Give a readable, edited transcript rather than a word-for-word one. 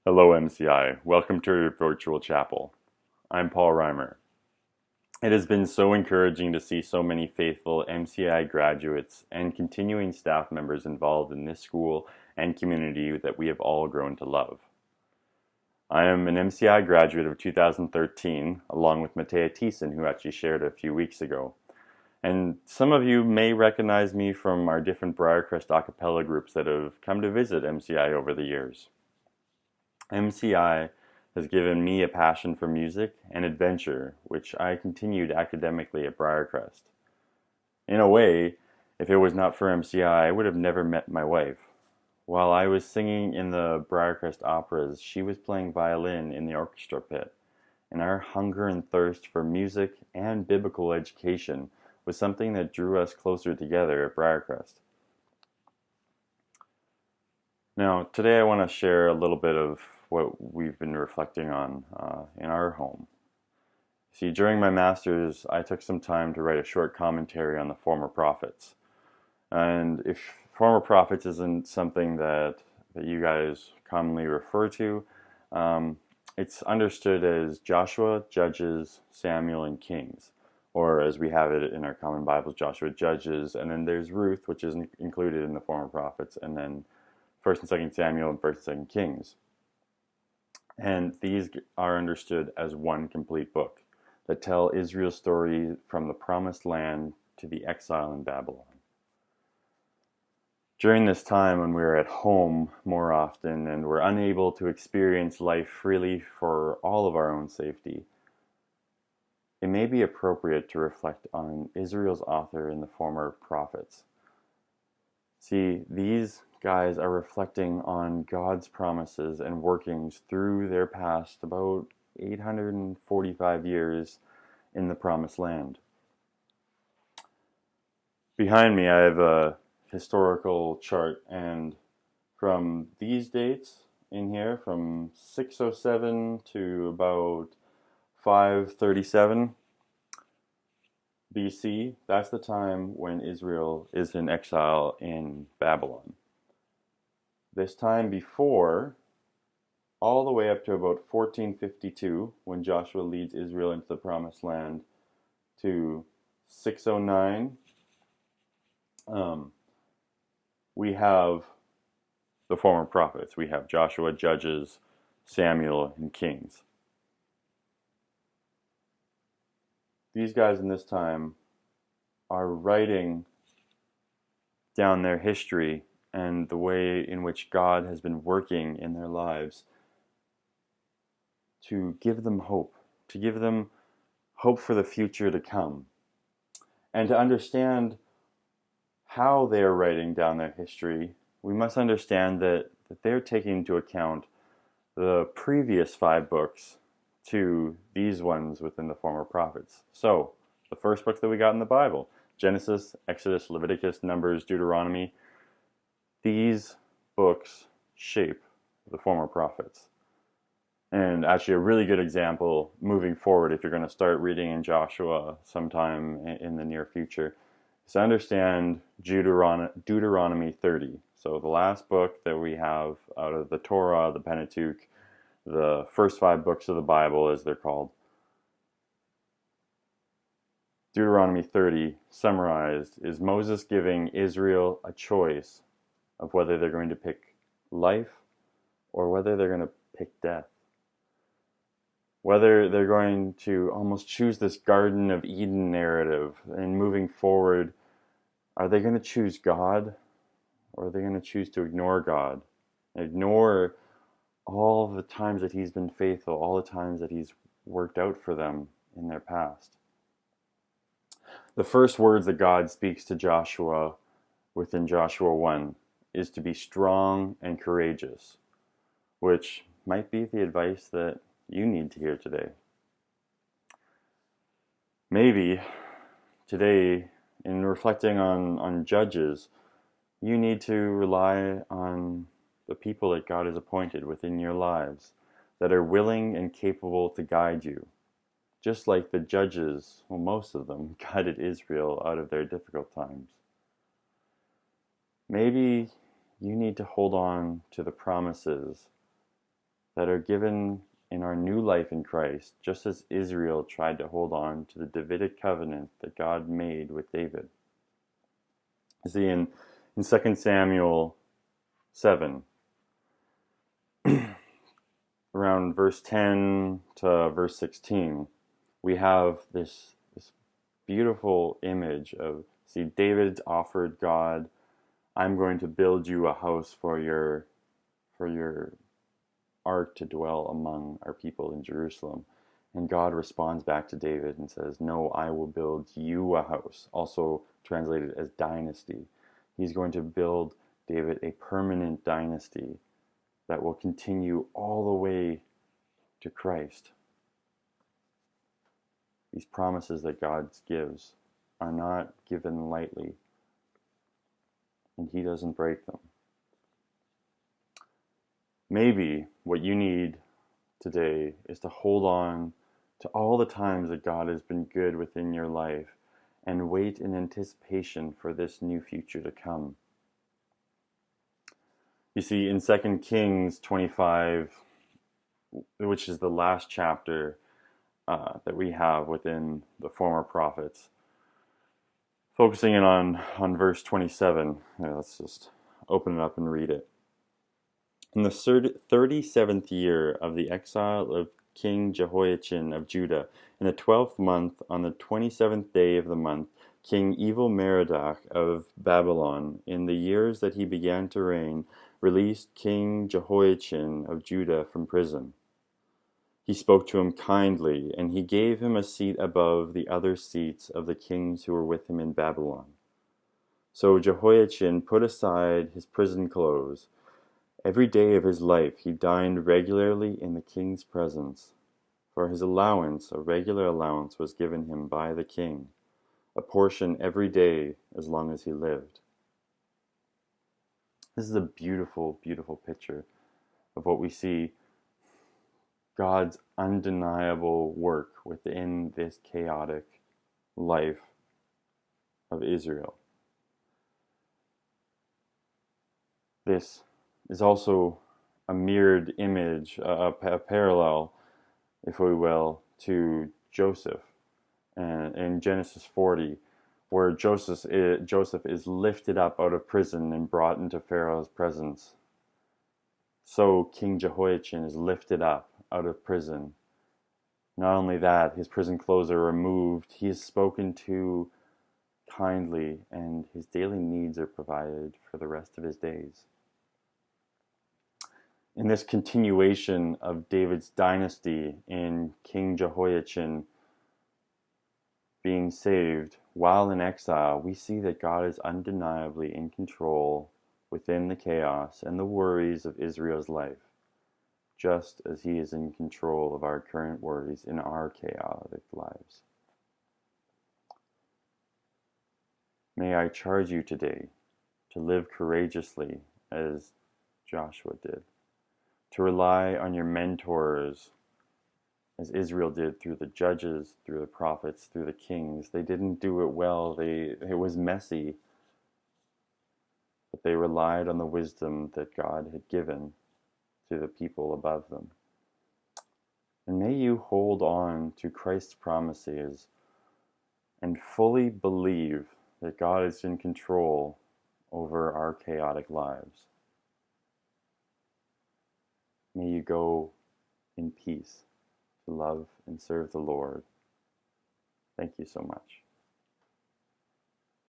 Hello, MCI. Welcome to your virtual chapel. I'm Paul Reimer. It has been so encouraging to see so many faithful MCI graduates and continuing staff members involved in this school and community that we have all grown to love. I am an MCI graduate of 2013, along with Matea Thiessen, who actually shared a few weeks ago. And some of you may recognize me from our different Briarcrest a cappella groups that have come to visit MCI over the years. MCI has given me a passion for music and adventure, which I continued academically at Briarcrest. In a way, if it was not for MCI, I would have never met my wife. While I was singing in the Briarcrest operas, she was playing violin in the orchestra pit, and our hunger and thirst for music and biblical education was something that drew us closer together at Briarcrest. Now, today I want to share a little bit of what we've been reflecting on in our home. See, during my master's, I took some time to write a short commentary on the former prophets. And if former prophets isn't something that you guys commonly refer to, it's understood as Joshua, Judges, Samuel, and Kings. Or as we have it in our common Bibles, Joshua, Judges, and then there's Ruth, which is included in the former prophets, and then 1st and 2nd Samuel and 1st and 2nd Kings. And these are understood as one complete book that tell Israel's story from the promised land to the exile in Babylon. During this time when we were at home more often and were unable to experience life freely for all of our own safety, it may be appropriate to reflect on Israel's author in the former prophets. See, these guys are reflecting on God's promises and workings through their past about 845 years in the Promised Land. Behind me I have a historical chart, and from these dates in here, from 607 to about 537 BC, that's the time when Israel is in exile in Babylon. This time before, all the way up to about 1452, when Joshua leads Israel into the Promised Land, to 609, we have the former prophets. We have Joshua, Judges, Samuel, and Kings. These guys in this time are writing down their history and the way in which God has been working in their lives to give them hope for the future to come. And to understand how they are writing down their history, we must understand that they're taking into account the previous 5 books to these ones within the former prophets. So, the first book that we got in the Bible, Genesis, Exodus, Leviticus, Numbers, Deuteronomy, these books shape the former prophets. And actually a really good example moving forward, if you're going to start reading in Joshua sometime in the near future, is to understand Deuteronomy 30. So the last book that we have out of the Torah, the Pentateuch, the first 5 books of the Bible as they're called. Deuteronomy 30, summarized, is Moses giving Israel a choice of whether they're going to pick life or whether they're going to pick death. Whether they're going to almost choose this Garden of Eden narrative, and moving forward, are they going to choose God or are they going to choose to ignore God? Ignore all the times that He's been faithful, all the times that He's worked out for them in their past. The first words that God speaks to Joshua within Joshua 1 is to be strong and courageous, which might be the advice that you need to hear today. Maybe today, in reflecting on Judges, you need to rely on the people that God has appointed within your lives that are willing and capable to guide you. Just like the judges, well, most of them, guided Israel out of their difficult times. Maybe you need to hold on to the promises that are given in our new life in Christ, just as Israel tried to hold on to the Davidic covenant that God made with David. You see, in 2 Samuel 7, around verse 10 to verse 16, we have this beautiful image of, see, David offered God, I'm going to build you a house for your ark to dwell among our people in Jerusalem. And God responds back to David and says, no, I will build you a house, also translated as dynasty. He's going to build David a permanent dynasty that will continue all the way to Christ. These promises that God gives are not given lightly, and He doesn't break them. Maybe what you need today is to hold on to all the times that God has been good within your life and wait in anticipation for this new future to come. You see, in 2 Kings 25, which is the last chapter that we have within the former prophets, focusing in on verse 27, let's just open it up and read it. In the 37th year of the exile of King Jehoiachin of Judah, in the 12th month, on the 27th day of the month, King Evil-Merodach of Babylon, in the years that he began to reign, released King Jehoiachin of Judah from prison. He spoke to him kindly, and he gave him a seat above the other seats of the kings who were with him in Babylon. So Jehoiachin put aside his prison clothes. Every day of his life he dined regularly in the king's presence. For his allowance, a regular allowance, was given him by the king, a portion every day as long as he lived. This is a beautiful, beautiful picture of what we see God's undeniable work within this chaotic life of Israel. This is also a mirrored image, a parallel, if we will, to Joseph and in Genesis 40, where Joseph is lifted up out of prison and brought into Pharaoh's presence. So King Jehoiachin is lifted up out of prison. Not only that, his prison clothes are removed, he is spoken to kindly, and his daily needs are provided for the rest of his days. In this continuation of David's dynasty in King Jehoiachin being saved while in exile, we see that God is undeniably in control within the chaos and the worries of Israel's life, just as He is in control of our current worries in our chaotic lives. May I charge you today to live courageously as Joshua did, to rely on your mentors as Israel did through the judges, through the prophets, through the kings. They didn't do it well. It was messy, but they relied on the wisdom that God had given to the people above them. And may you hold on to Christ's promises and fully believe that God is in control over our chaotic lives. May you go in peace to love and serve the Lord. Thank you so much.